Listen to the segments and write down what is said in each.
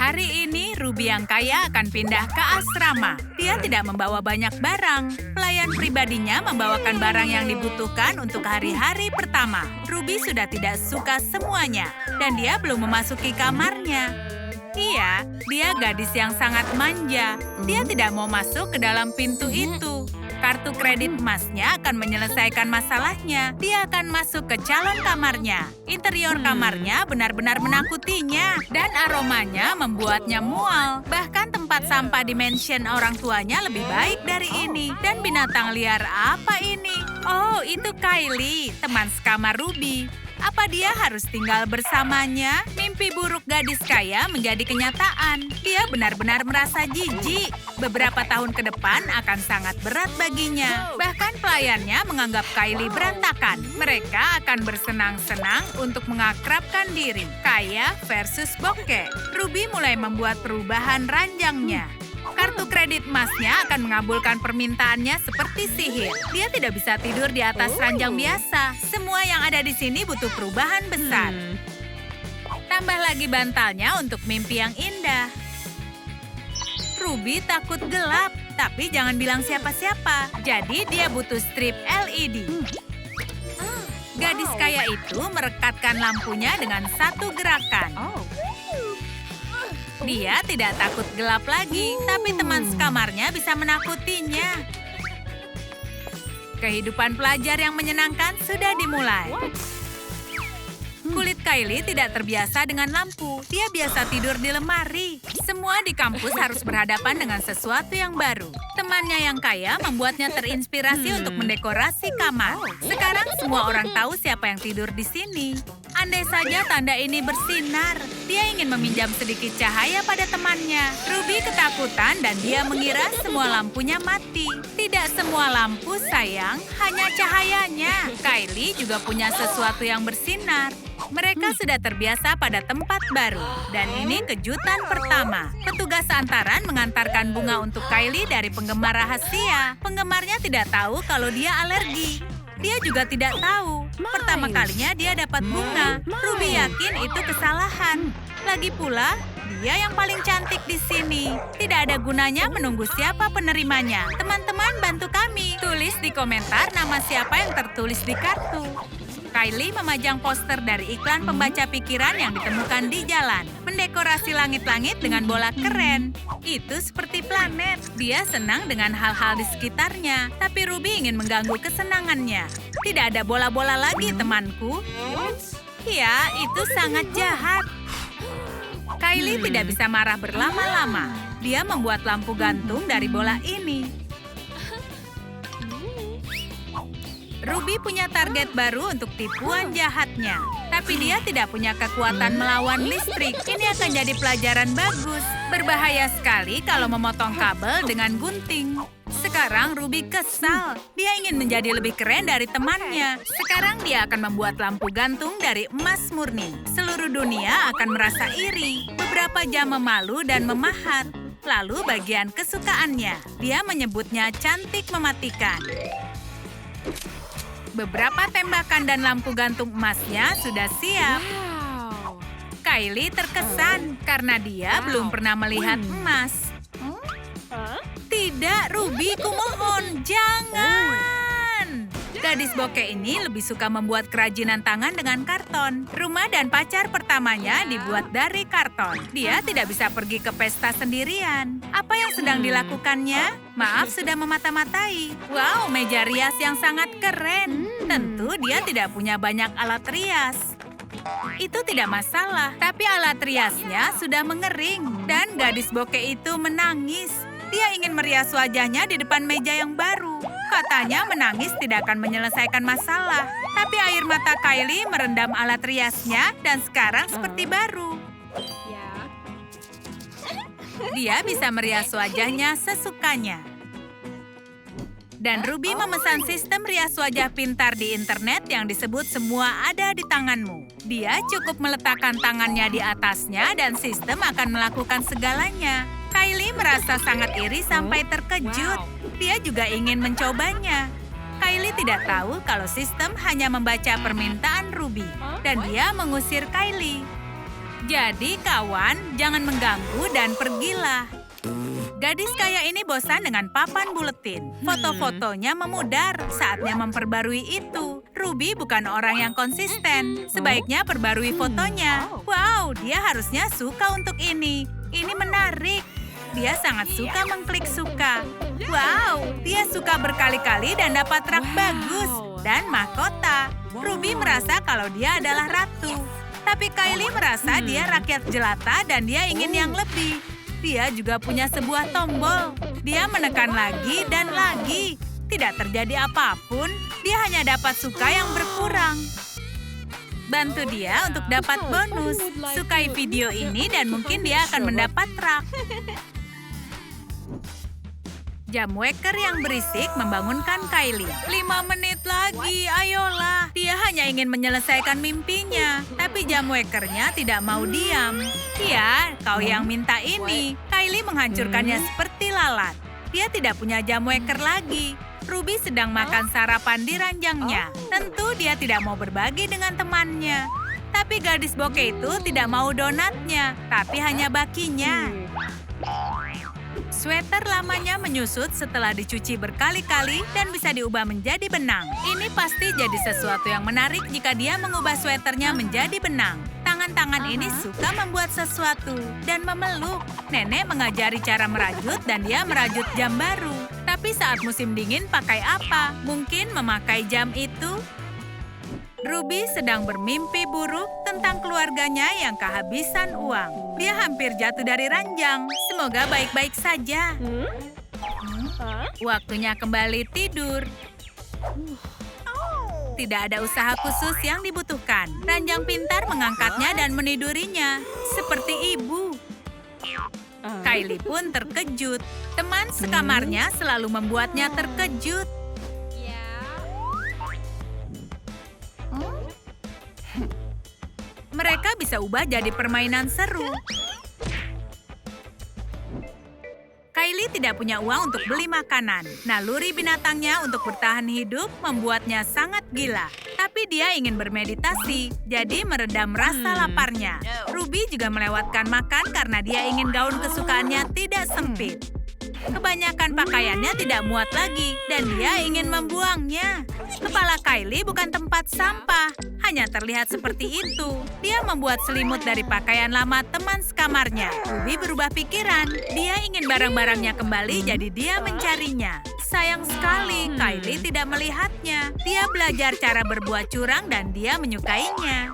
Hari ini, Ruby yang kaya akan pindah ke asrama. Dia tidak membawa banyak barang. Pelayan pribadinya membawakan barang yang dibutuhkan untuk hari-hari pertama. Ruby sudah tidak suka semuanya, dan dia belum memasuki kamarnya. Iya, dia gadis yang sangat manja. Dia tidak mau masuk ke dalam pintu itu. Kartu kredit emasnya akan menyelesaikan masalahnya. Dia akan masuk ke calon kamarnya. Interior kamarnya benar-benar menakutinya. Dan aromanya membuatnya mual. Bahkan tempat sampah di mansion orang tuanya lebih baik dari ini. Dan binatang liar apa ini? Oh, itu Kylie, teman sekamar Ruby. Apa dia harus tinggal bersamanya? Mimpi buruk gadis kaya menjadi kenyataan. Dia benar-benar merasa jijik. Beberapa tahun ke depan akan sangat berat baginya. Bahkan pelayannya menganggap Kylie berantakan. Mereka akan bersenang-senang untuk mengakrabkan diri. Kaya versus bokeh. Ruby mulai membuat perubahan ranjangnya. Kartu kredit emasnya akan mengabulkan permintaannya seperti sihir. Dia tidak bisa tidur di atas ranjang biasa. Semua yang ada di sini butuh perubahan besar. Tambah lagi bantalnya untuk mimpi yang indah. Ruby takut gelap, tapi jangan bilang siapa-siapa. Jadi dia butuh strip LED. Gadis kaya itu merekatkan lampunya dengan satu gerakan. Dia tidak takut gelap lagi, tapi teman sekamarnya bisa menakutinya. Kehidupan pelajar yang menyenangkan sudah dimulai. Kulit Kylie tidak terbiasa dengan lampu. Dia biasa tidur di lemari. Semua di kampus harus berhadapan dengan sesuatu yang baru. Temannya yang kaya membuatnya terinspirasi untuk mendekorasi kamar. Sekarang semua orang tahu siapa yang tidur di sini. Andai saja tanda ini bersinar, dia ingin meminjam sedikit cahaya pada temannya. Ruby ketakutan dan dia mengira semua lampunya mati. Tidak semua lampu, sayang, hanya cahayanya. Kylie juga punya sesuatu yang bersinar. Mereka sudah terbiasa pada tempat baru. Dan ini kejutan pertama. Petugas antaran mengantarkan bunga untuk Kylie dari penggemar rahasia. Penggemarnya tidak tahu kalau dia alergi. Dia juga tidak tahu. Pertama kalinya dia dapat bunga. Ruby yakin itu kesalahan. Lagi pula, dia yang paling cantik di sini. Tidak ada gunanya menunggu siapa penerimanya. Teman-teman, bantu kami. Tulis di komentar nama siapa yang tertulis di kartu. Kylie memajang poster dari iklan pembaca pikiran yang ditemukan di jalan. Mendekorasi langit-langit dengan bola keren. Itu seperti planet. Dia senang dengan hal-hal di sekitarnya. Tapi Ruby ingin mengganggu kesenangannya. Tidak ada bola-bola lagi, temanku. Ya, itu sangat jahat. Kylie tidak bisa marah berlama-lama. Dia membuat lampu gantung dari bola ini. Ruby punya target baru untuk tipuan jahatnya. Tapi dia tidak punya kekuatan melawan listrik. Ini akan jadi pelajaran bagus. Berbahaya sekali kalau memotong kabel dengan gunting. Sekarang Ruby kesal. Dia ingin menjadi lebih keren dari temannya. Sekarang dia akan membuat lampu gantung dari emas murni. Seluruh dunia akan merasa iri. Beberapa jam memalu dan memahat. Lalu bagian kesukaannya. Dia menyebutnya cantik mematikan. Beberapa tembakan dan lampu gantung emasnya sudah siap. Kylie terkesan karena dia belum pernah melihat emas. Tidak, Ruby, kumohon, jangan! Gadis bokeh ini lebih suka membuat kerajinan tangan dengan karton. Rumah dan pacar pertamanya dibuat dari karton. Dia tidak bisa pergi ke pesta sendirian. Apa yang sedang dilakukannya? Maaf, sudah memata-matai. Wow, meja rias yang sangat keren. Tentu dia tidak punya banyak alat rias. Itu tidak masalah, tapi alat riasnya sudah mengering. Dan gadis bokeh itu menangis. Dia ingin merias wajahnya di depan meja yang baru. Katanya menangis tidak akan menyelesaikan masalah. Tapi air mata Kylie merendam alat riasnya dan sekarang seperti baru. Dia bisa merias wajahnya sesukanya. Dan Ruby memesan sistem rias wajah pintar di internet yang disebut semua ada di tanganmu. Dia cukup meletakkan tangannya di atasnya dan sistem akan melakukan segalanya. Kylie merasa sangat iri sampai terkejut. Dia juga ingin mencobanya. Kylie tidak tahu kalau sistem hanya membaca permintaan Ruby. Dan dia mengusir Kylie. Jadi kawan, jangan mengganggu dan pergilah. Gadis kaya ini bosan dengan papan buletin. Foto-fotonya memudar, saatnya memperbarui itu. Ruby bukan orang yang konsisten. Sebaiknya perbarui fotonya. Wow, dia harusnya suka untuk ini. Ini menarik. Dia sangat suka mengklik suka. Wow, dia suka berkali-kali dan dapat rak bagus. Dan mahkota. Ruby merasa kalau dia adalah ratu. Tapi Kylie merasa dia rakyat jelata dan dia ingin yang lebih. Dia juga punya sebuah tombol. Dia menekan lagi dan lagi. Tidak terjadi apapun, dia hanya dapat suka yang berkurang. Bantu dia untuk dapat bonus. Sukai video ini dan mungkin dia akan mendapat rak. Jam waker yang berisik membangunkan Kylie. 5 menit lagi, ayolah. Dia hanya ingin menyelesaikan mimpinya. Tapi jam wakernya tidak mau diam. Ya, kau yang minta ini. Kylie menghancurkannya seperti lalat. Dia tidak punya jam waker lagi. Ruby sedang makan sarapan di ranjangnya. Tentu dia tidak mau berbagi dengan temannya. Tapi gadis bokeh itu tidak mau donatnya, tapi hanya bakinya. Sweater lamanya menyusut setelah dicuci berkali-kali dan bisa diubah menjadi benang. Ini pasti jadi sesuatu yang menarik jika dia mengubah sweaternya menjadi benang. Tangan-tangan ini suka membuat sesuatu dan memeluk. Nenek mengajari cara merajut dan dia merajut jam baru. Tapi saat musim dingin pakai apa? Mungkin memakai jam itu? Ruby sedang bermimpi buruk tentang keluarganya yang kehabisan uang. Dia hampir jatuh dari ranjang. Semoga baik-baik saja. Waktunya kembali tidur. Tidak ada usaha khusus yang dibutuhkan. Ranjang pintar mengangkatnya dan menidurinya. Seperti ibu. Kylie pun terkejut. Teman sekamarnya selalu membuatnya terkejut. Mereka bisa ubah jadi permainan seru. Kylie tidak punya uang untuk beli makanan. Naluri binatangnya untuk bertahan hidup membuatnya sangat gila. Tapi dia ingin bermeditasi, jadi meredam rasa laparnya. Ruby juga melewatkan makan karena dia ingin gaun kesukaannya tidak sempit. Kebanyakan pakaiannya tidak muat lagi, dan dia ingin membuangnya. Kepala Kylie bukan tempat sampah, hanya terlihat seperti itu. Dia membuat selimut dari pakaian lama teman sekamarnya. Ruby berubah pikiran. Dia ingin barang-barangnya kembali, jadi dia mencarinya. Sayang sekali, Kylie tidak melihatnya. Dia belajar cara berbuat curang dan dia menyukainya.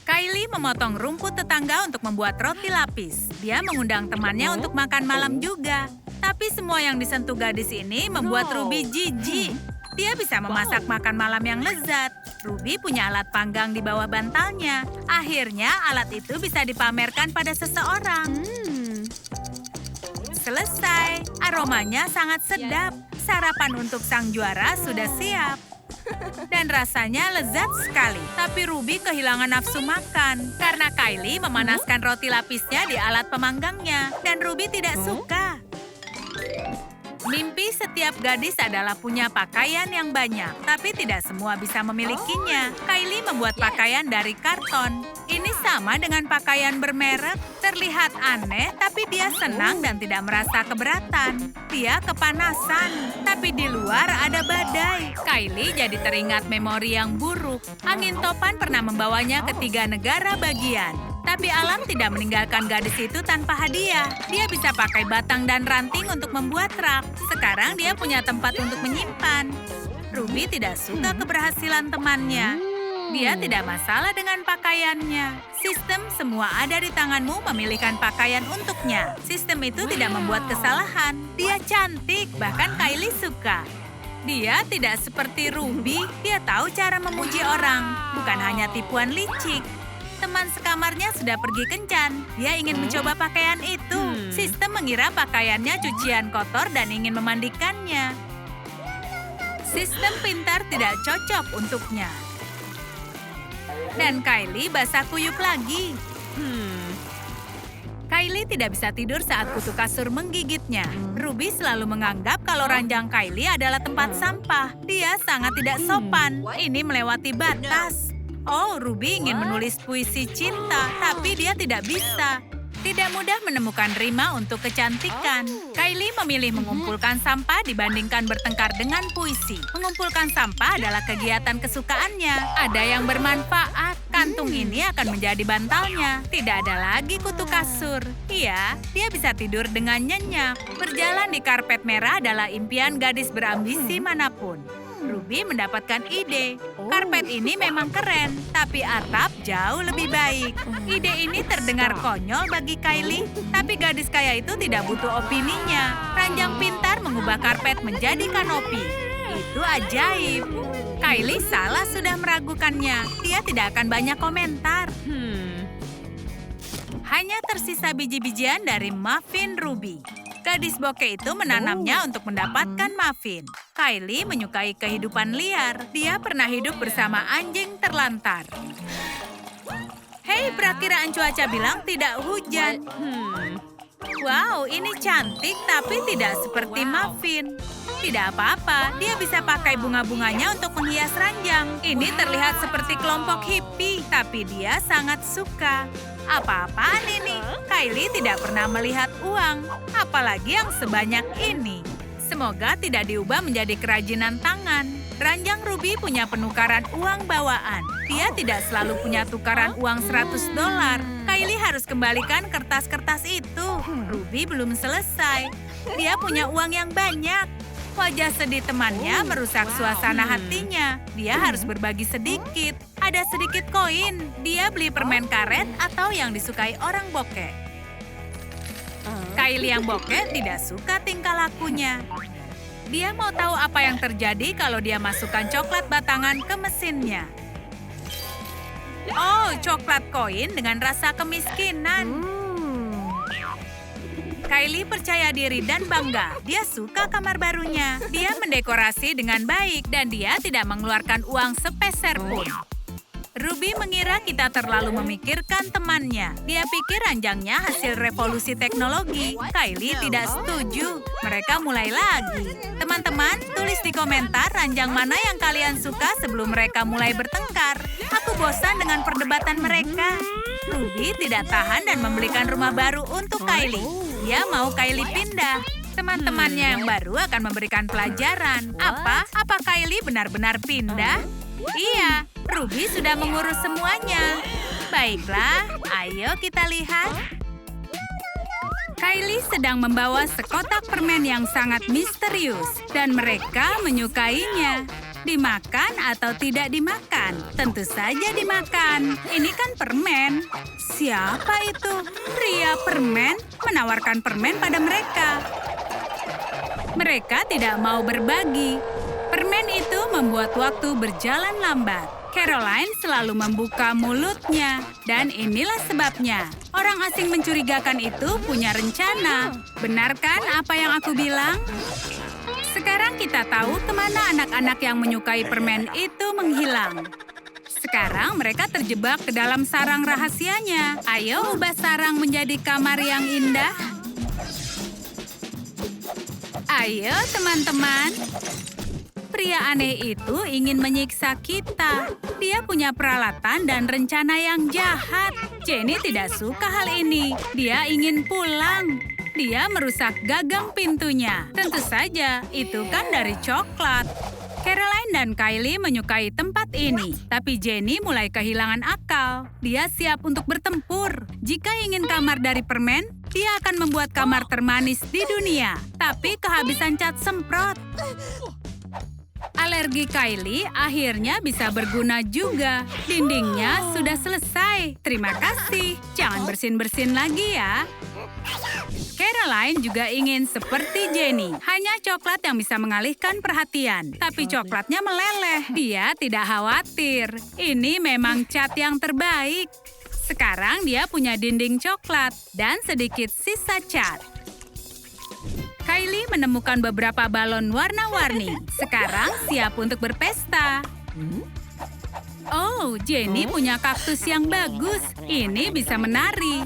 Kylie memotong rumput tetangga untuk membuat roti lapis. Dia mengundang temannya untuk makan malam juga. Tapi semua yang disentuh gadis ini membuat Ruby jijik. Dia bisa memasak makan malam yang lezat. Ruby punya alat panggang di bawah bantalnya. Akhirnya alat itu bisa dipamerkan pada seseorang. Selesai. Aromanya sangat sedap. Sarapan untuk sang juara sudah siap. Dan rasanya lezat sekali. Tapi Ruby kehilangan nafsu makan. Karena Kylie memanaskan roti lapisnya di alat pemanggangnya. Dan Ruby tidak suka. Mimpi setiap gadis adalah punya pakaian yang banyak, tapi tidak semua bisa memilikinya. Kylie membuat pakaian dari karton. Ini sama dengan pakaian bermerek. Terlihat aneh, tapi dia senang dan tidak merasa keberatan. Dia kepanasan, tapi di luar ada badai. Kylie jadi teringat memori yang buruk. Angin topan pernah membawanya ke 3 negara bagian. Tapi alam tidak meninggalkan gadis itu tanpa hadiah. Dia bisa pakai batang dan ranting untuk membuat rak. Sekarang dia punya tempat untuk menyimpan. Ruby tidak suka keberhasilan temannya. Dia tidak masalah dengan pakaiannya. Sistem semua ada di tanganmu memilihkan pakaian untuknya. Sistem itu tidak membuat kesalahan. Dia cantik, bahkan Kylie suka. Dia tidak seperti Ruby. Dia tahu cara memuji orang, bukan hanya tipuan licik. Teman sekamarnya sudah pergi kencan. Dia ingin mencoba pakaian itu. Sistem mengira pakaiannya cucian kotor dan ingin memandikannya. Sistem pintar tidak cocok untuknya. Dan Kylie basah kuyup lagi. Kylie tidak bisa tidur saat kutu kasur menggigitnya. Ruby selalu menganggap kalau ranjang Kylie adalah tempat sampah. Dia sangat tidak sopan. Ini melewati batas. Oh, Ruby ingin menulis puisi cinta, tapi dia tidak bisa. Tidak mudah menemukan rima untuk kecantikan. Kylie memilih mengumpulkan sampah dibandingkan bertengkar dengan puisi. Mengumpulkan sampah adalah kegiatan kesukaannya. Ada yang bermanfaat. Kantung ini akan menjadi bantalnya. Tidak ada lagi kutu kasur. Iya, dia bisa tidur dengan nyenyak. Berjalan di karpet merah adalah impian gadis berambisi manapun. Ruby mendapatkan ide. Karpet ini memang keren, tapi atap jauh lebih baik. Ide ini terdengar konyol bagi Kylie, tapi gadis kaya itu tidak butuh opininya. Ranjang pintar mengubah karpet menjadi kanopi. Itu ajaib. Kylie salah sudah meragukannya. Dia tidak akan banyak komentar. Hanya tersisa biji-bijian dari muffin Ruby. Gadis bokeh itu menanamnya untuk mendapatkan muffin. Kylie menyukai kehidupan liar. Dia pernah hidup bersama anjing terlantar. Hei, perakiraan cuaca bilang tidak hujan. Wow, ini cantik tapi tidak seperti muffin. Tidak apa-apa, dia bisa pakai bunga-bunganya untuk menghias ranjang. Ini terlihat seperti kelompok hippie, tapi dia sangat suka. Apa-apaan ini? Kylie tidak pernah melihat uang, apalagi yang sebanyak ini. Semoga tidak diubah menjadi kerajinan tangan. Ranjang Ruby punya penukaran uang bawaan. Dia tidak selalu punya tukaran uang $100. Kylie harus kembalikan kertas-kertas itu. Ruby belum selesai. Dia punya uang yang banyak. Wajah sedih temannya merusak suasana hatinya. Dia harus berbagi sedikit. Ada sedikit koin. Dia beli permen karet atau yang disukai orang bokeh. Kylie yang bokeh tidak suka tingkah lakunya. Dia mau tahu apa yang terjadi kalau dia masukkan coklat batangan ke mesinnya. Oh, coklat koin dengan rasa kemiskinan. Kylie percaya diri dan bangga. Dia suka kamar barunya. Dia mendekorasi dengan baik dan dia tidak mengeluarkan uang sepeser pun. Ruby mengira kita terlalu memikirkan temannya. Dia pikir ranjangnya hasil revolusi teknologi. Kylie tidak setuju. Mereka mulai lagi. Teman-teman, tulis di komentar ranjang mana yang kalian suka sebelum mereka mulai bertengkar. Aku bosan dengan perdebatan mereka. Ruby tidak tahan dan membelikan rumah baru untuk Kylie. Dia mau Kylie pindah. Teman-temannya yang baru akan memberikan pelajaran. Apa Kylie benar-benar pindah? Iya, Ruby sudah mengurus semuanya. Baiklah, ayo kita lihat. Kylie sedang membawa sekotak permen yang sangat misterius. Dan mereka menyukainya. Dimakan atau tidak dimakan? Tentu saja dimakan. Ini kan permen. Siapa itu? Pria permen menawarkan permen pada mereka. Mereka tidak mau berbagi. Permen itu membuat waktu berjalan lambat. Caroline selalu membuka mulutnya. Dan inilah sebabnya. Orang asing mencurigakan itu punya rencana. Benarkan apa yang aku bilang? Sekarang kita tahu kemana anak-anak yang menyukai permen itu menghilang. Sekarang mereka terjebak ke dalam sarang rahasianya. Ayo ubah sarang menjadi kamar yang indah. Ayo teman-teman. Pria aneh itu ingin menyiksa kita. Dia punya peralatan dan rencana yang jahat. Jenny tidak suka hal ini. Dia ingin pulang. Dia merusak gagang pintunya. Tentu saja, itu kan dari coklat. Caroline dan Kylie menyukai tempat ini, tapi Jenny mulai kehilangan akal. Dia siap untuk bertempur. Jika ingin kamar dari permen, dia akan membuat kamar termanis di dunia. Tapi kehabisan cat semprot. Alergi Kylie akhirnya bisa berguna juga. Dindingnya sudah selesai. Terima kasih. Jangan bersin-bersin lagi ya. Caroline juga ingin seperti Jenny. Hanya coklat yang bisa mengalihkan perhatian. Tapi coklatnya meleleh. Dia tidak khawatir. Ini memang cat yang terbaik. Sekarang dia punya dinding coklat dan sedikit sisa cat. Kylie menemukan beberapa balon warna-warni. Sekarang siap untuk berpesta. Oh, Jenny punya kaktus yang bagus. Ini bisa menari.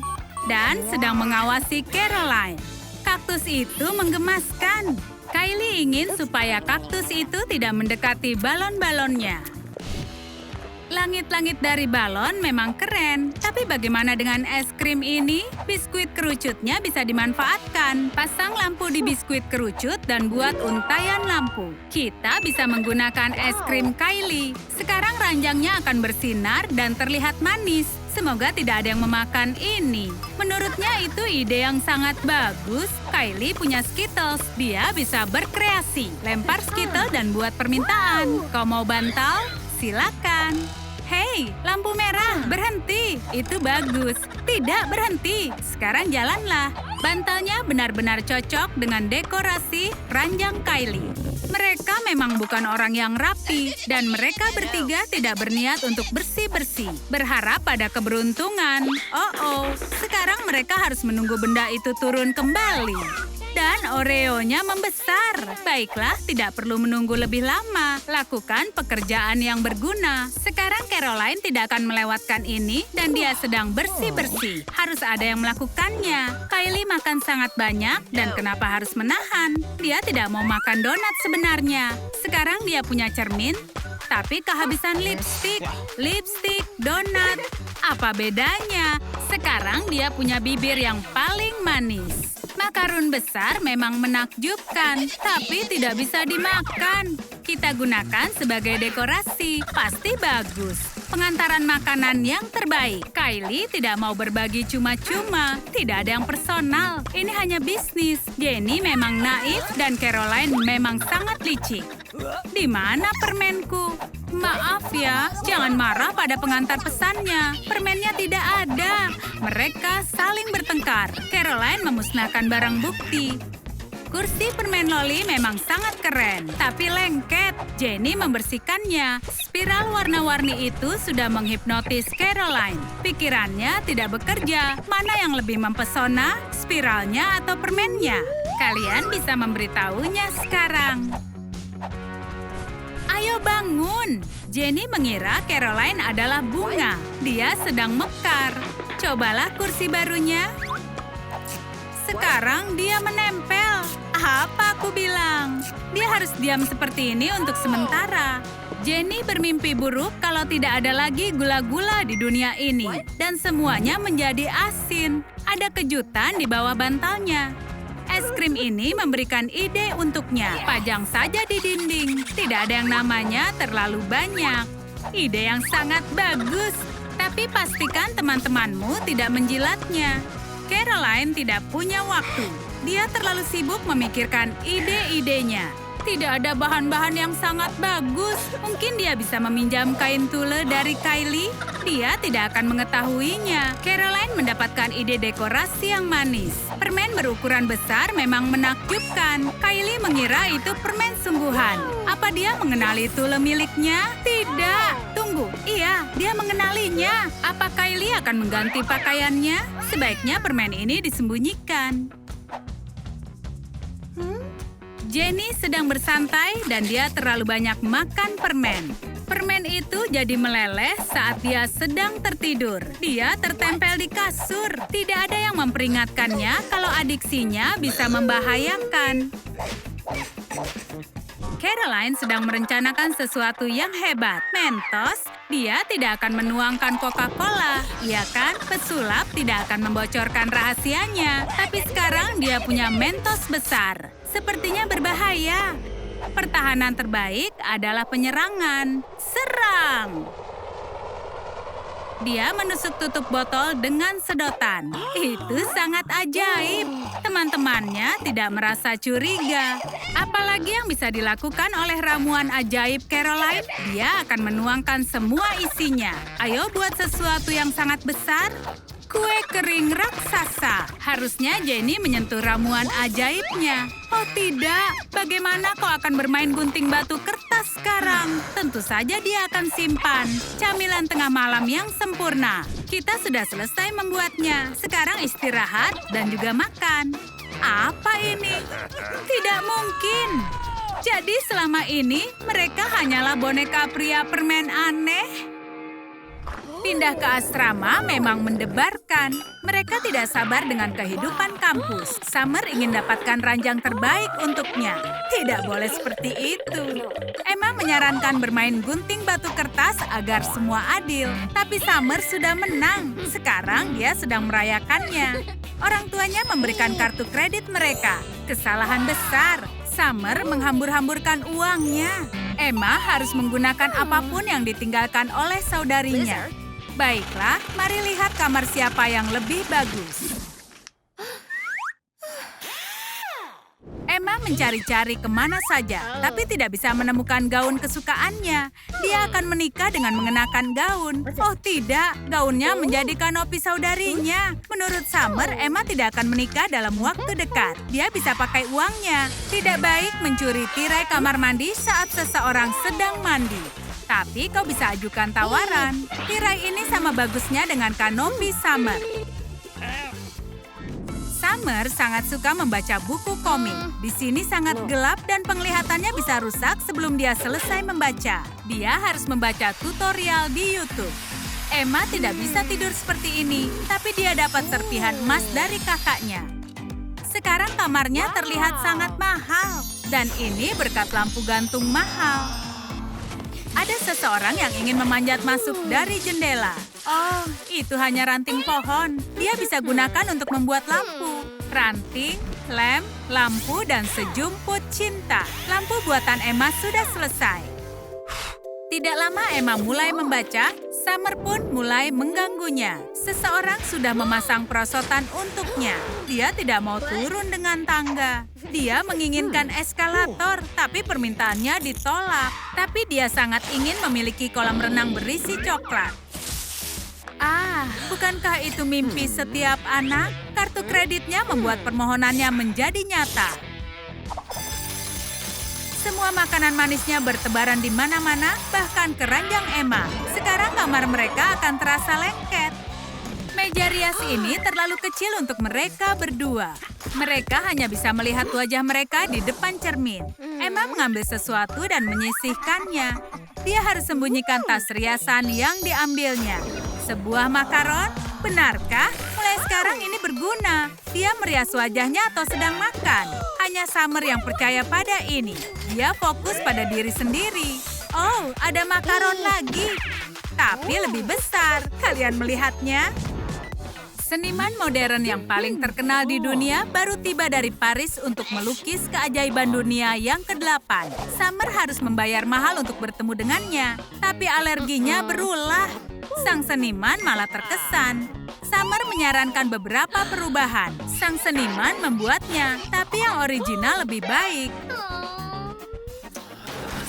Dan sedang mengawasi Caroline. Kaktus itu menggemaskan. Kylie ingin supaya kaktus itu tidak mendekati balon-balonnya. Langit-langit dari balon memang keren, tapi bagaimana dengan es krim ini? Biskuit kerucutnya bisa dimanfaatkan. Pasang lampu di biskuit kerucut dan buat untayan lampu. Kita bisa menggunakan es krim Kylie. Sekarang ranjangnya akan bersinar dan terlihat manis. Semoga tidak ada yang memakan ini. Menurutnya itu ide yang sangat bagus. Kylie punya Skittles. Dia bisa berkreasi. Lempar Skittle dan buat permintaan. Kau mau bantal? Silakan. Hei, lampu merah, berhenti. Itu bagus. Tidak berhenti. Sekarang jalanlah. Bantalnya benar-benar cocok dengan dekorasi ranjang Kylie. Mereka memang bukan orang yang rapi, dan mereka bertiga tidak berniat untuk bersih-bersih. Berharap pada keberuntungan. Oh, sekarang mereka harus menunggu benda itu turun kembali. Dan Oreo-nya membesar. Baiklah, tidak perlu menunggu lebih lama. Lakukan pekerjaan yang berguna. Sekarang Caroline tidak akan melewatkan ini dan dia sedang bersih-bersih. Harus ada yang melakukannya. Kylie makan sangat banyak dan kenapa harus menahan? Dia tidak mau makan donat sebenarnya. Sekarang dia punya cermin, tapi kehabisan lipstik. Lipstik, donat. Apa bedanya? Sekarang dia punya bibir yang paling manis. Makarun besar memang menakjubkan, tapi tidak bisa dimakan. Kita gunakan sebagai dekorasi, pasti bagus. Pengantaran makanan yang terbaik. Kylie tidak mau berbagi cuma-cuma, tidak ada yang personal. Ini hanya bisnis. Jenny memang naif dan Caroline memang sangat licik. Di mana permenku? Maaf ya, jangan marah pada pengantar pesannya. Permennya tidak ada. Mereka saling bertengkar. Caroline memusnahkan barang bukti. Kursi permen loli memang sangat keren, tapi lengket. Jenny membersihkannya. Spiral warna-warni itu sudah menghipnotis Caroline. Pikirannya tidak bekerja. Mana yang lebih mempesona, spiralnya atau permennya? Kalian bisa memberitahunya sekarang. Ayo bangun! Jenny mengira Caroline adalah bunga. Dia sedang mekar. Cobalah kursi barunya. Sekarang dia menempel. Apa aku bilang? Dia harus diam seperti ini untuk sementara. Jenny bermimpi buruk kalau tidak ada lagi gula-gula di dunia ini. Dan semuanya menjadi asin. Ada kejutan di bawah bantalnya. Es krim ini memberikan ide untuknya. Pajang saja di dinding. Tidak ada yang namanya terlalu banyak. Ide yang sangat bagus. Tapi pastikan teman-temanmu tidak menjilatnya. Caroline tidak punya waktu. Dia terlalu sibuk memikirkan ide-idenya. Tidak ada bahan-bahan yang sangat bagus. Mungkin dia bisa meminjam kain tule dari Kylie. Dia tidak akan mengetahuinya. Caroline mendapatkan ide dekorasi yang manis. Permen berukuran besar memang menakjubkan. Kylie mengira itu permen sungguhan. Apa dia mengenali tule miliknya? Tidak. Tunggu. Iya, dia mengenalinya. Apa Kylie akan mengganti pakaiannya? Sebaiknya permen ini disembunyikan. Jenny sedang bersantai dan dia terlalu banyak makan permen. Permen itu jadi meleleh saat dia sedang tertidur. Dia tertempel di kasur. Tidak ada yang memperingatkannya kalau adiksinya bisa membahayakan. Caroline sedang merencanakan sesuatu yang hebat. Mentos, dia tidak akan menuangkan Coca-Cola. Iya kan? Pesulap tidak akan membocorkan rahasianya. Tapi sekarang dia punya Mentos besar. Sepertinya berbahaya. Pertahanan terbaik adalah penyerangan. Serang! Dia menusuk tutup botol dengan sedotan. Itu sangat ajaib. Teman-temannya tidak merasa curiga. Apalagi yang bisa dilakukan oleh ramuan ajaib Caroline? Dia akan menuangkan semua isinya. Ayo buat sesuatu yang sangat besar. Kue kering raksasa. Harusnya Jenny menyentuh ramuan ajaibnya. Oh tidak, bagaimana kau akan bermain gunting batu kertas sekarang? Tentu saja dia akan simpan. Camilan tengah malam yang sempurna. Kita sudah selesai membuatnya. Sekarang istirahat dan juga makan. Apa ini? Tidak mungkin. Jadi selama ini mereka hanyalah boneka pria permen aneh. Pindah ke asrama memang mendebarkan. Mereka tidak sabar dengan kehidupan kampus. Summer ingin dapatkan ranjang terbaik untuknya. Tidak boleh seperti itu. Emma menyarankan bermain gunting batu kertas agar semua adil. Tapi Summer sudah menang. Sekarang dia sedang merayakannya. Orang tuanya memberikan kartu kredit mereka. Kesalahan besar. Summer menghambur-hamburkan uangnya. Emma harus menggunakan apapun yang ditinggalkan oleh saudarinya. Baiklah, mari lihat kamar siapa yang lebih bagus. Emma mencari-cari kemana saja, tapi tidak bisa menemukan gaun kesukaannya. Dia akan menikah dengan mengenakan gaun. Oh tidak, gaunnya menjadi kanopi saudarinya. Menurut Summer, Emma tidak akan menikah dalam waktu dekat. Dia bisa pakai uangnya. Tidak baik mencuri tirai kamar mandi saat seseorang sedang mandi. Tapi kau bisa ajukan tawaran. Tirai ini sama bagusnya dengan kanopi Summer. Summer sangat suka membaca buku komik. Di sini sangat gelap dan penglihatannya bisa rusak sebelum dia selesai membaca. Dia harus membaca tutorial di YouTube. Emma tidak bisa tidur seperti ini, tapi dia dapat serpihan emas dari kakaknya. Sekarang kamarnya terlihat sangat mahal. Dan ini berkat lampu gantung mahal. Ada seseorang yang ingin memanjat masuk dari jendela. Oh, itu hanya ranting pohon. Dia bisa gunakan untuk membuat lampu. Ranting, lem, lampu, dan sejumput cinta. Lampu buatan Emma sudah selesai. Tidak lama Emma mulai membaca, Summer pun mulai mengganggunya. Seseorang sudah memasang perosotan untuknya. Dia tidak mau turun dengan tangga. Dia menginginkan eskalator, tapi permintaannya ditolak. Tapi dia sangat ingin memiliki kolam renang berisi coklat. Ah, bukankah itu mimpi setiap anak? Kartu kreditnya membuat permohonannya menjadi nyata. Semua makanan manisnya bertebaran di mana-mana, bahkan keranjang Emma. Sekarang kamar mereka akan terasa lengket. Meja rias ini terlalu kecil untuk mereka berdua. Mereka hanya bisa melihat wajah mereka di depan cermin. Emma mengambil sesuatu dan menyisihkannya. Dia harus sembunyikan tas riasan yang diambilnya. Sebuah makaron? Benarkah? Mulai sekarang ini berguna. Dia merias wajahnya atau sedang makan. Hanya Summer yang percaya pada ini. Dia fokus pada diri sendiri. Oh, ada makaron lagi. Tapi lebih besar. Kalian melihatnya? Seniman modern yang paling terkenal di dunia baru tiba dari Paris untuk melukis keajaiban dunia yang ke-8. Summer harus membayar mahal untuk bertemu dengannya. Tapi alerginya berulah. Sang seniman malah terkesan. Summer menyarankan beberapa perubahan. Sang seniman membuatnya, tapi yang original lebih baik.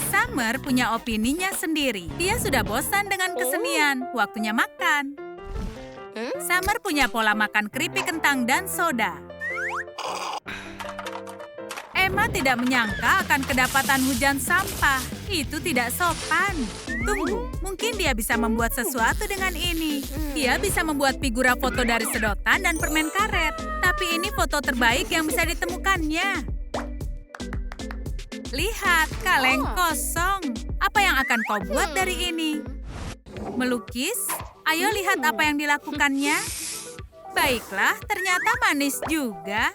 Summer punya opininya sendiri. Dia sudah bosan dengan kesenian. Waktunya makan. Summer punya pola makan keripik kentang dan soda. Emma tidak menyangka akan kedapatan hujan sampah. Itu tidak sopan. Tunggu, mungkin dia bisa membuat sesuatu dengan ini. Dia bisa membuat figura foto dari sedotan dan permen karet. Tapi ini foto terbaik yang bisa ditemukannya. Lihat, kaleng kosong. Apa yang akan kau buat dari ini? Melukis? Ayo lihat apa yang dilakukannya. Baiklah, ternyata manis juga.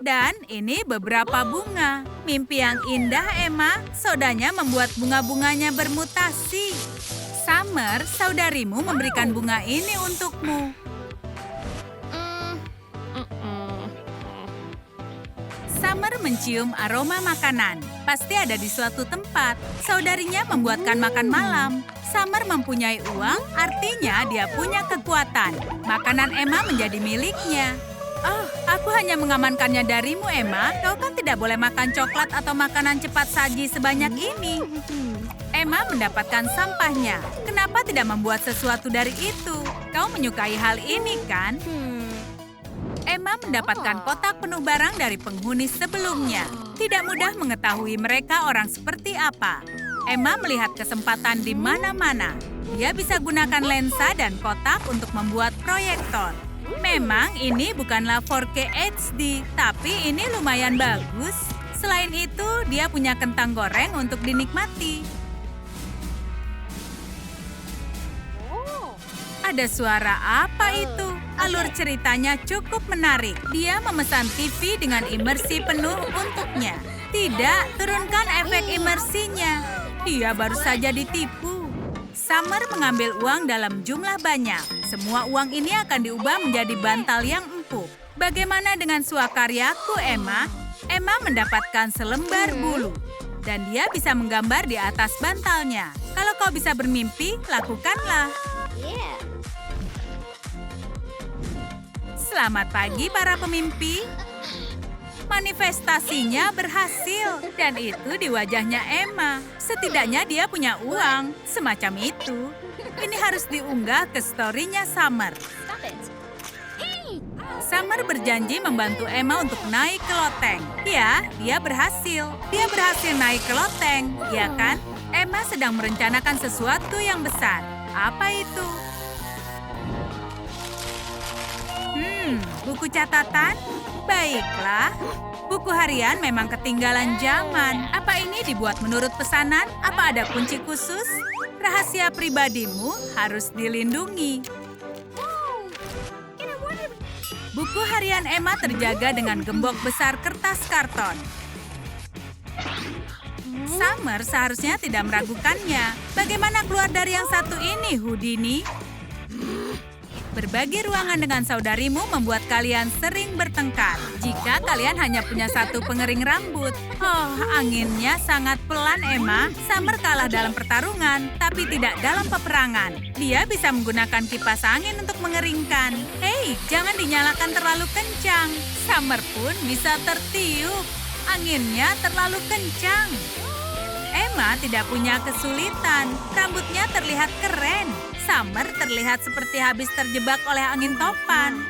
Dan ini beberapa bunga. Mimpi yang indah, Emma. Sodanya membuat bunga-bunganya bermutasi. Summer, saudarimu memberikan bunga ini untukmu. Summer mencium aroma makanan. Pasti ada di suatu tempat. Saudarinya membuatkan makan malam. Summer mempunyai uang, artinya dia punya kekuatan. Makanan Emma menjadi miliknya. Oh, aku hanya mengamankannya darimu, Emma. Kau kan tidak boleh makan coklat atau makanan cepat saji sebanyak ini. Emma mendapatkan sampahnya. Kenapa tidak membuat sesuatu dari itu? Kau menyukai hal ini, kan? Emma mendapatkan kotak penuh barang dari penghuni sebelumnya. Tidak mudah mengetahui mereka orang seperti apa. Emma melihat kesempatan di mana-mana. Dia bisa gunakan lensa dan kotak untuk membuat proyektor. Memang ini bukanlah 4K HD, tapi ini lumayan bagus. Selain itu, dia punya kentang goreng untuk dinikmati. Ada suara apa itu? Alur ceritanya cukup menarik. Dia memesan TV dengan imersi penuh untuknya. Tidak, turunkan efek imersinya. Dia baru saja ditipu. Summer mengambil uang dalam jumlah banyak. Semua uang ini akan diubah menjadi bantal yang empuk. Bagaimana dengan swakaryaku, Emma? Emma mendapatkan selembar bulu. Dan dia bisa menggambar di atas bantalnya. Kalau kau bisa bermimpi, lakukanlah. Selamat pagi para pemimpi. Manifestasinya berhasil. Dan itu di wajahnya Emma. Setidaknya dia punya uang. Semacam itu. Ini harus diunggah ke story-nya Summer. Summer berjanji membantu Emma untuk naik ke loteng. Ya, dia berhasil. Dia berhasil naik ke loteng, ya kan? Emma sedang merencanakan sesuatu yang besar. Apa itu? Buku catatan? Baiklah. Buku harian memang ketinggalan zaman. Apa ini dibuat menurut pesanan? Apa ada kunci khusus? Rahasia pribadimu harus dilindungi. Buku harian Emma terjaga dengan gembok besar kertas karton. Summer seharusnya tidak meragukannya. Bagaimana keluar dari yang satu ini, Houdini? Berbagi ruangan dengan saudarimu membuat kalian sering bertengkar. Jika kalian hanya punya satu pengering rambut. Oh, anginnya sangat pelan, Emma. Summer kalah dalam pertarungan, tapi tidak dalam peperangan. Dia bisa menggunakan kipas angin untuk mengeringkan. Hei, jangan dinyalakan terlalu kencang. Summer pun bisa tertiup. Anginnya terlalu kencang. Emma tidak punya kesulitan. Rambutnya terlihat keren. Summer terlihat seperti habis terjebak oleh angin topan.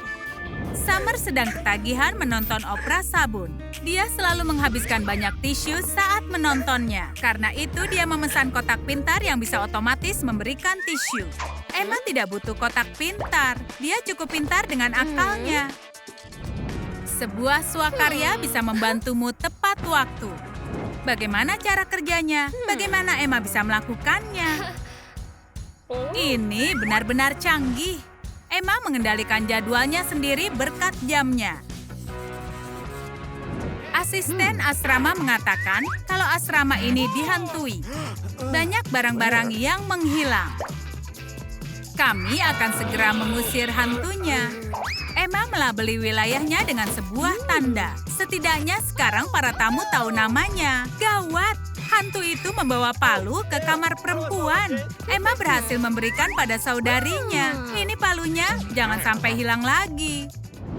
Summer sedang ketagihan menonton opera sabun. Dia selalu menghabiskan banyak tisu saat menontonnya. Karena itu dia memesan kotak pintar yang bisa otomatis memberikan tisu. Emma tidak butuh kotak pintar. Dia cukup pintar dengan akalnya. Sebuah swakarya bisa membantumu tepat waktu. Bagaimana cara kerjanya? Bagaimana Emma bisa melakukannya? Ini benar-benar canggih. Emma mengendalikan jadwalnya sendiri berkat jamnya. Asisten asrama mengatakan kalau asrama ini dihantui. Banyak barang-barang yang menghilang. Kami akan segera mengusir hantunya. Emma melabeli wilayahnya dengan sebuah tanda. Setidaknya sekarang para tamu tahu namanya. Gawat! Hantu itu membawa palu ke kamar perempuan. Emma berhasil memberikan pada saudarinya. Ini palunya, jangan sampai hilang lagi.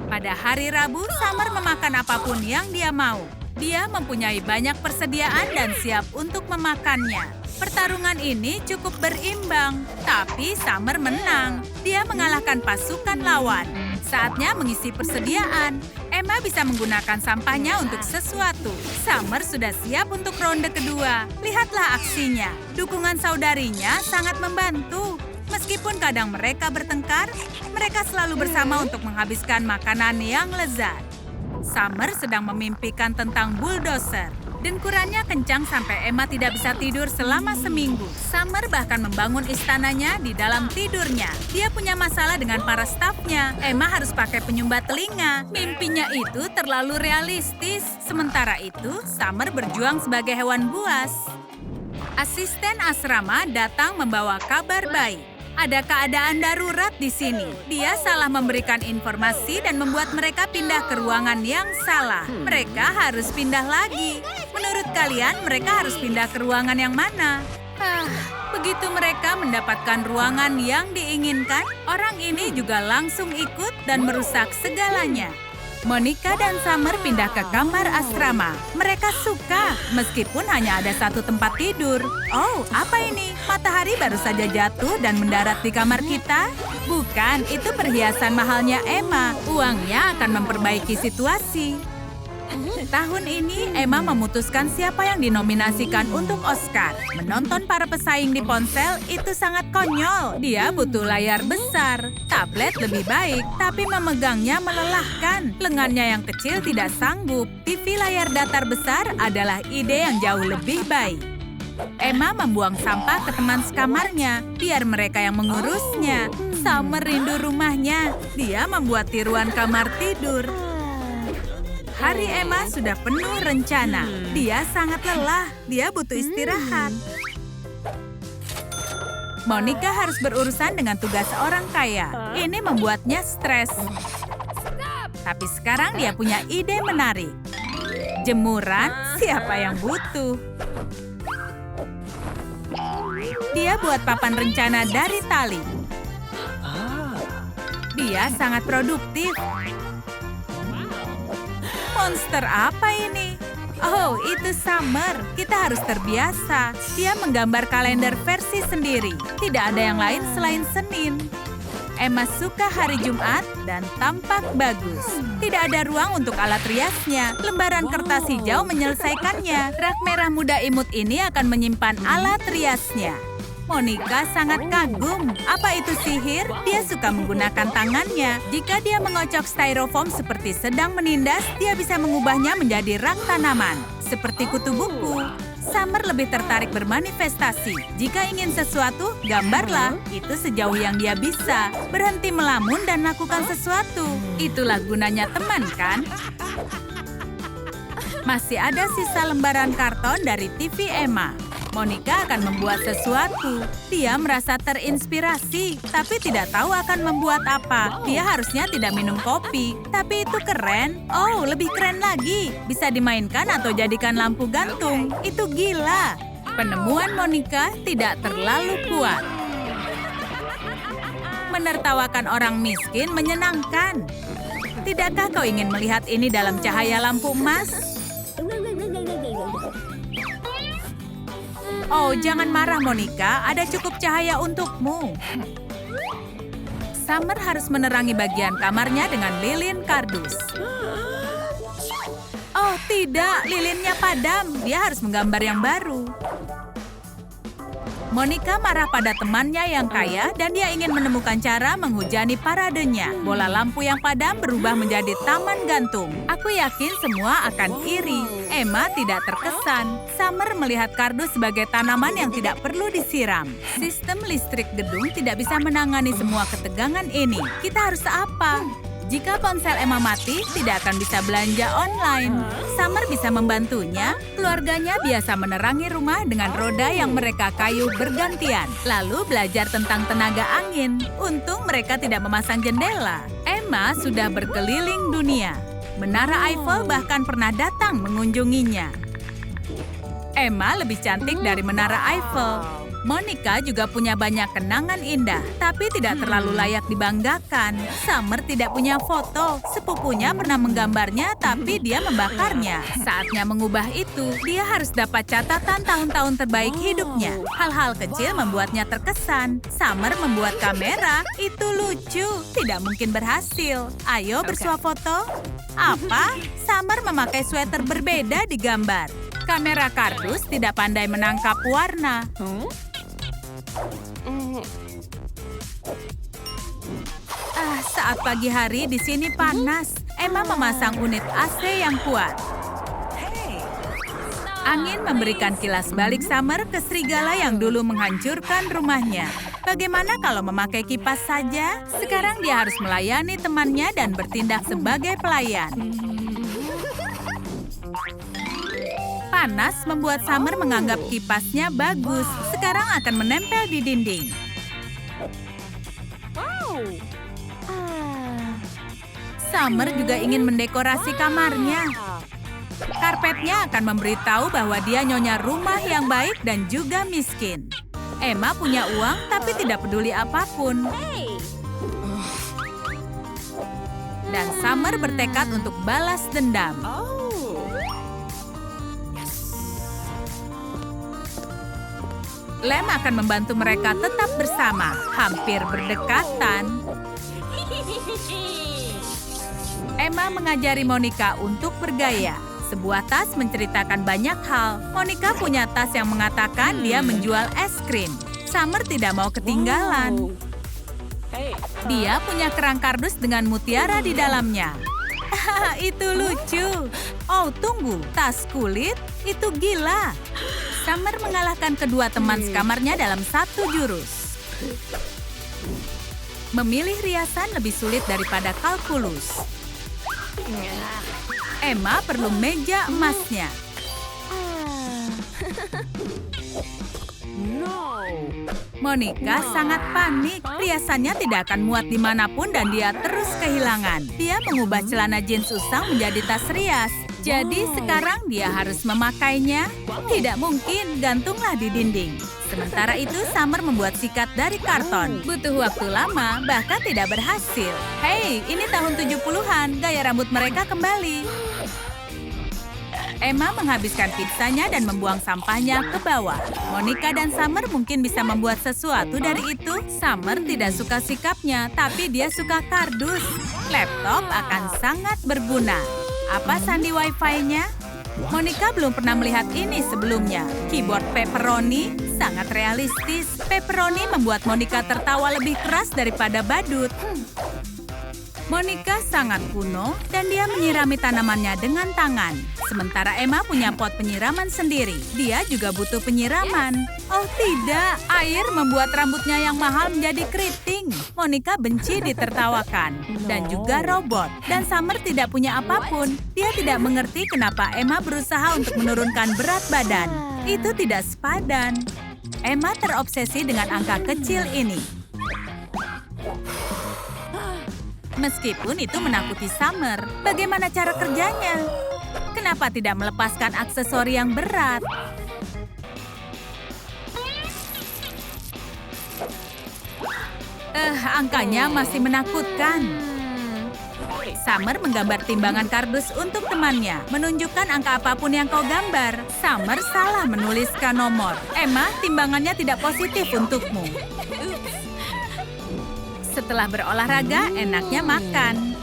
Pada hari Rabu, Summer memakan apapun yang dia mau. Dia mempunyai banyak persediaan dan siap untuk memakannya. Pertarungan ini cukup berimbang, tapi Summer menang. Dia mengalahkan pasukan lawan. Saatnya mengisi persediaan. Emma bisa menggunakan sampahnya untuk sesuatu. Summer sudah siap untuk ronde kedua. Lihatlah aksinya. Dukungan saudarinya sangat membantu. Meskipun kadang mereka bertengkar, mereka selalu bersama untuk menghabiskan makanan yang lezat. Summer sedang memimpikan tentang bulldozer. Dengkurannya kencang sampai Emma tidak bisa tidur selama seminggu. Summer bahkan membangun istananya di dalam tidurnya. Dia punya masalah dengan para stafnya. Emma harus pakai penyumbat telinga. Mimpinya itu terlalu realistis. Sementara itu, Summer berjuang sebagai hewan buas. Asisten asrama datang membawa kabar baik. Ada keadaan darurat di sini. Dia salah memberikan informasi dan membuat mereka pindah ke ruangan yang salah. Mereka harus pindah lagi. Menurut kalian, mereka harus pindah ke ruangan yang mana? Begitu mereka mendapatkan ruangan yang diinginkan, orang ini juga langsung ikut dan merusak segalanya. Monica dan Summer pindah ke kamar asrama. Mereka suka, meskipun hanya ada satu tempat tidur. Oh, apa ini? Matahari baru saja jatuh dan mendarat di kamar kita? Bukan, itu perhiasan mahalnya Emma. Uangnya akan memperbaiki situasi. Tahun ini, Emma memutuskan siapa yang dinominasikan untuk Oscar. Menonton para pesaing di ponsel itu sangat konyol. Dia butuh layar besar. Tablet lebih baik, tapi memegangnya melelahkan. Lengannya yang kecil tidak sanggup. TV layar datar besar adalah ide yang jauh lebih baik. Emma membuang sampah ke teman sekamarnya, biar mereka yang mengurusnya. Summer rindu rumahnya. Dia membuat tiruan kamar tidur. Hari Emma sudah penuh rencana. Dia sangat lelah. Dia butuh istirahat. Monica harus berurusan dengan tugas orang kaya. Ini membuatnya stres. Tapi sekarang dia punya ide menarik. Jemuran, siapa yang butuh? Dia buat papan rencana dari tali. Dia sangat produktif. Monster apa ini? Oh, itu Summer. Kita harus terbiasa. Dia menggambar kalender versi sendiri. Tidak ada yang lain selain Senin. Emma suka hari Jumat dan tampak bagus. Tidak ada ruang untuk alat riasnya. Lembaran kertas hijau menyelesaikannya. Rak merah muda imut ini akan menyimpan alat riasnya. Monica sangat kagum. Apa itu sihir? Dia suka menggunakan tangannya. Jika dia mengocok styrofoam seperti sedang menindas, dia bisa mengubahnya menjadi rak tanaman. Seperti kutu buku. Summer lebih tertarik bermanifestasi. Jika ingin sesuatu, gambarlah. Itu sejauh yang dia bisa. Berhenti melamun dan lakukan sesuatu. Itulah gunanya teman, kan? Masih ada sisa lembaran karton dari TV Emma. Monica akan membuat sesuatu. Dia merasa terinspirasi, tapi tidak tahu akan membuat apa. Dia harusnya tidak minum kopi, tapi itu keren. Oh, lebih keren lagi. Bisa dimainkan atau jadikan lampu gantung. Itu gila. Penemuan Monica tidak terlalu kuat. Menertawakan orang miskin menyenangkan. Tidakkah kau ingin melihat ini dalam cahaya lampu emas? Oh, jangan marah, Monica. Ada cukup cahaya untukmu. Summer harus menerangi bagian kamarnya dengan lilin kardus. Oh, tidak. Lilinnya padam. Dia harus menggambar yang baru. Monica marah pada temannya yang kaya dan dia ingin menemukan cara menghujani paradenya. Bola lampu yang padam berubah menjadi taman gantung. Aku yakin semua akan iri. Emma tidak terkesan. Summer melihat kardus sebagai tanaman yang tidak perlu disiram. Sistem listrik gedung tidak bisa menangani semua ketegangan ini. Kita harus apa? Jika ponsel Emma mati, tidak akan bisa belanja online. Summer bisa membantunya. Keluarganya biasa menerangi rumah dengan roda yang mereka kayuh bergantian. Lalu belajar tentang tenaga angin. Untung mereka tidak memasang jendela. Emma sudah berkeliling dunia. Menara Eiffel bahkan pernah datang mengunjunginya. Emma lebih cantik dari Menara Eiffel. Monica juga punya banyak kenangan indah, tapi tidak terlalu layak dibanggakan. Summer tidak punya foto. Sepupunya pernah menggambarnya, tapi dia membakarnya. Saatnya mengubah itu, dia harus dapat catatan tahun-tahun terbaik hidupnya. Hal-hal kecil membuatnya terkesan. Summer membuat kamera. Itu lucu. Tidak mungkin berhasil. Ayo bersuah foto. Apa? Summer memakai sweater berbeda di gambar. Kamera kardus tidak pandai menangkap warna. Saat pagi hari di sini panas. Emma memasang unit AC yang kuat. Angin memberikan kilas balik Summer ke serigala yang dulu menghancurkan rumahnya. Bagaimana kalau memakai kipas saja? Sekarang dia harus melayani temannya dan bertindak sebagai pelayan. Panas membuat Summer menganggap kipasnya bagus. Sekarang akan menempel di dinding. Summer juga ingin mendekorasi kamarnya. Karpetnya akan memberitahu bahwa dia nyonya rumah yang baik dan juga miskin. Emma punya uang tapi tidak peduli apapun. Dan Summer bertekad untuk balas dendam. Lem akan membantu mereka tetap bersama, hampir berdekatan. Emma mengajari Monica untuk bergaya. Sebuah tas menceritakan banyak hal. Monica punya tas yang mengatakan dia menjual es krim. Summer tidak mau ketinggalan. Dia punya kerang kardus dengan mutiara di dalamnya. Itu lucu. Oh, tunggu. Tas kulit? Itu gila. Summer mengalahkan kedua teman sekamarnya dalam satu jurus. Memilih riasan lebih sulit daripada kalkulus. Emma perlu meja emasnya. Monica sangat panik. Riasannya tidak akan muat dimanapun dan dia terus kehilangan. Dia mengubah celana jeans usang menjadi tas rias. Jadi sekarang dia harus memakainya. Tidak mungkin, gantunglah di dinding. Sementara itu, Summer membuat sikat dari karton. Butuh waktu lama, bahkan tidak berhasil. Hei, ini tahun 70-an. Gaya rambut mereka kembali. Emma menghabiskan pizzanya dan membuang sampahnya ke bawah. Monica dan Summer mungkin bisa membuat sesuatu dari itu. Summer tidak suka sikapnya, tapi dia suka kardus. Laptop akan sangat berguna. Apa sandi Wi-Fi-nya? Monica belum pernah melihat ini sebelumnya. Keyboard pepperoni sangat realistis. Pepperoni membuat Monica tertawa lebih keras daripada badut. Monica sangat kuno dan dia menyirami tanamannya dengan tangan. Sementara Emma punya pot penyiraman sendiri. Dia juga butuh penyiraman. Oh tidak, air membuat rambutnya yang mahal menjadi keriting. Monica benci ditertawakan. Dan juga robot. Dan Summer tidak punya apapun. Dia tidak mengerti kenapa Emma berusaha untuk menurunkan berat badan. Itu tidak sepadan. Emma terobsesi dengan angka kecil ini. Meskipun itu menakuti Summer, bagaimana cara kerjanya? Kenapa tidak melepaskan aksesori yang berat? Angkanya masih menakutkan. Summer menggambar timbangan kardus untuk temannya, menunjukkan angka apapun yang kau gambar. Summer salah menuliskan nomor. Emma, timbangannya tidak positif untukmu. Setelah berolahraga, enaknya makan.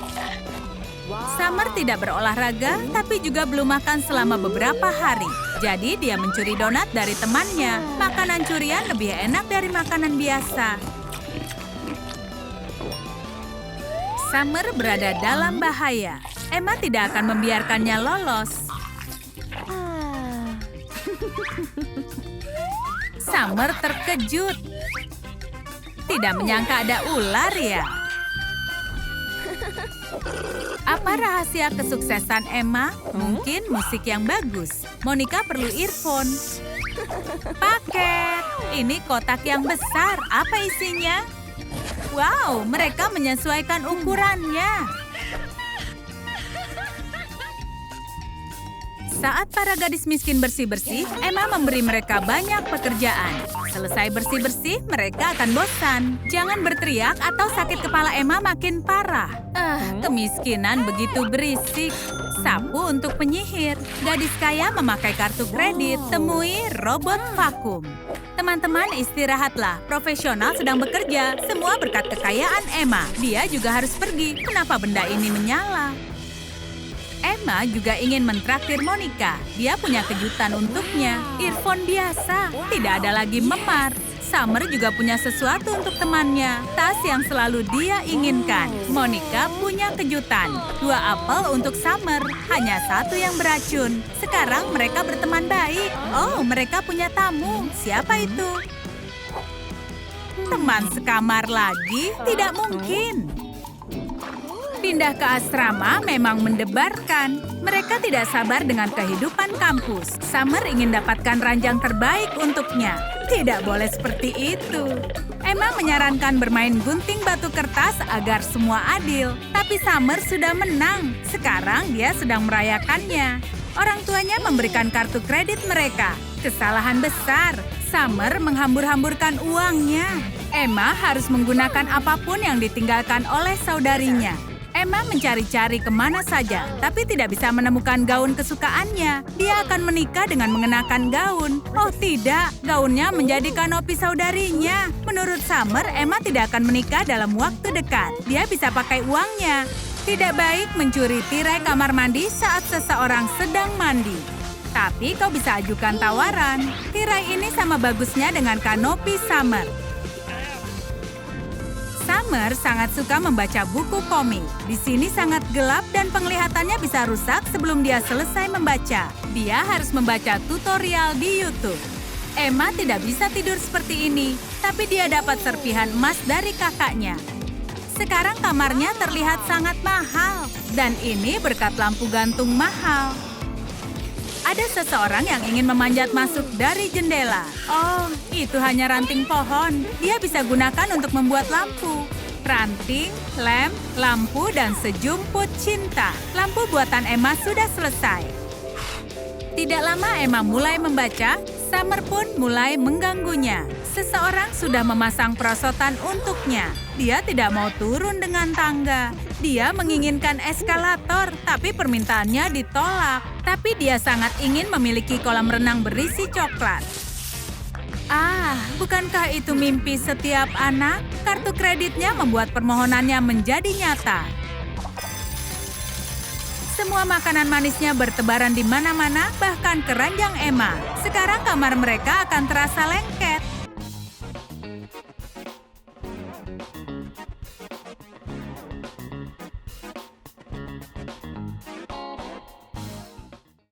Summer tidak berolahraga, tapi juga belum makan selama beberapa hari. Jadi dia mencuri donat dari temannya. Makanan curian lebih enak dari makanan biasa. Summer berada dalam bahaya. Emma tidak akan membiarkannya lolos. Summer terkejut. Tidak menyangka ada ular ya. Apa rahasia kesuksesan Emma? Mungkin musik yang bagus. Monica perlu earphone. Paket. Ini kotak yang besar. Apa isinya? Wow, mereka menyesuaikan ukurannya. Saat para gadis miskin bersih-bersih, Emma memberi mereka banyak pekerjaan. Selesai bersih-bersih, mereka akan bosan. Jangan berteriak atau sakit kepala Emma makin parah. Kemiskinan begitu berisik. Sapu untuk penyihir. Gadis kaya memakai kartu kredit. Temui robot vakum. Teman-teman, istirahatlah. Profesional sedang bekerja. Semua berkat kekayaan Emma. Dia juga harus pergi. Kenapa benda ini menyala? Emma juga ingin mentraktir Monica. Dia punya kejutan untuknya. Earphone biasa, tidak ada lagi memar. Summer juga punya sesuatu untuk temannya. Tas yang selalu dia inginkan. Monica punya kejutan. 2 apel untuk Summer. Hanya 1 yang beracun. Sekarang mereka berteman baik. Oh, mereka punya tamu. Siapa itu? Teman sekamar lagi? Tidak mungkin. Pindah ke asrama memang mendebarkan. Mereka tidak sabar dengan kehidupan kampus. Summer ingin dapatkan ranjang terbaik untuknya. Tidak boleh seperti itu. Emma menyarankan bermain gunting batu kertas agar semua adil. Tapi Summer sudah menang. Sekarang dia sedang merayakannya. Orang tuanya memberikan kartu kredit mereka. Kesalahan besar. Summer menghambur-hamburkan uangnya. Emma harus menggunakan apapun yang ditinggalkan oleh saudarinya. Emma mencari-cari kemana saja, tapi tidak bisa menemukan gaun kesukaannya. Dia akan menikah dengan mengenakan gaun. Oh tidak, gaunnya menjadi kanopi saudarinya. Menurut Summer, Emma tidak akan menikah dalam waktu dekat. Dia bisa pakai uangnya. Tidak baik mencuri tirai kamar mandi saat seseorang sedang mandi. Tapi kau bisa ajukan tawaran. Tirai ini sama bagusnya dengan kanopi Summer. Summer sangat suka membaca buku komik. Di sini sangat gelap dan penglihatannya bisa rusak sebelum dia selesai membaca. Dia harus membaca tutorial di YouTube. Emma tidak bisa tidur seperti ini, tapi dia dapat serpihan emas dari kakaknya. Sekarang kamarnya terlihat sangat mahal, dan ini berkat lampu gantung mahal. Ada seseorang yang ingin memanjat masuk dari jendela. Oh, itu hanya ranting pohon. Dia bisa gunakan untuk membuat lampu. Ranting, lem, lampu, dan sejumput cinta. Lampu buatan Emma sudah selesai. Tidak lama Emma mulai membaca, Summer pun mulai mengganggunya. Seseorang sudah memasang perosotan untuknya. Dia tidak mau turun dengan tangga. Dia menginginkan eskalator, tapi permintaannya ditolak. Tapi dia sangat ingin memiliki kolam renang berisi coklat. Ah, bukankah itu mimpi setiap anak? Kartu kreditnya membuat permohonannya menjadi nyata. Semua makanan manisnya bertebaran di mana-mana, bahkan keranjang Emma. Sekarang kamar mereka akan terasa lengkap.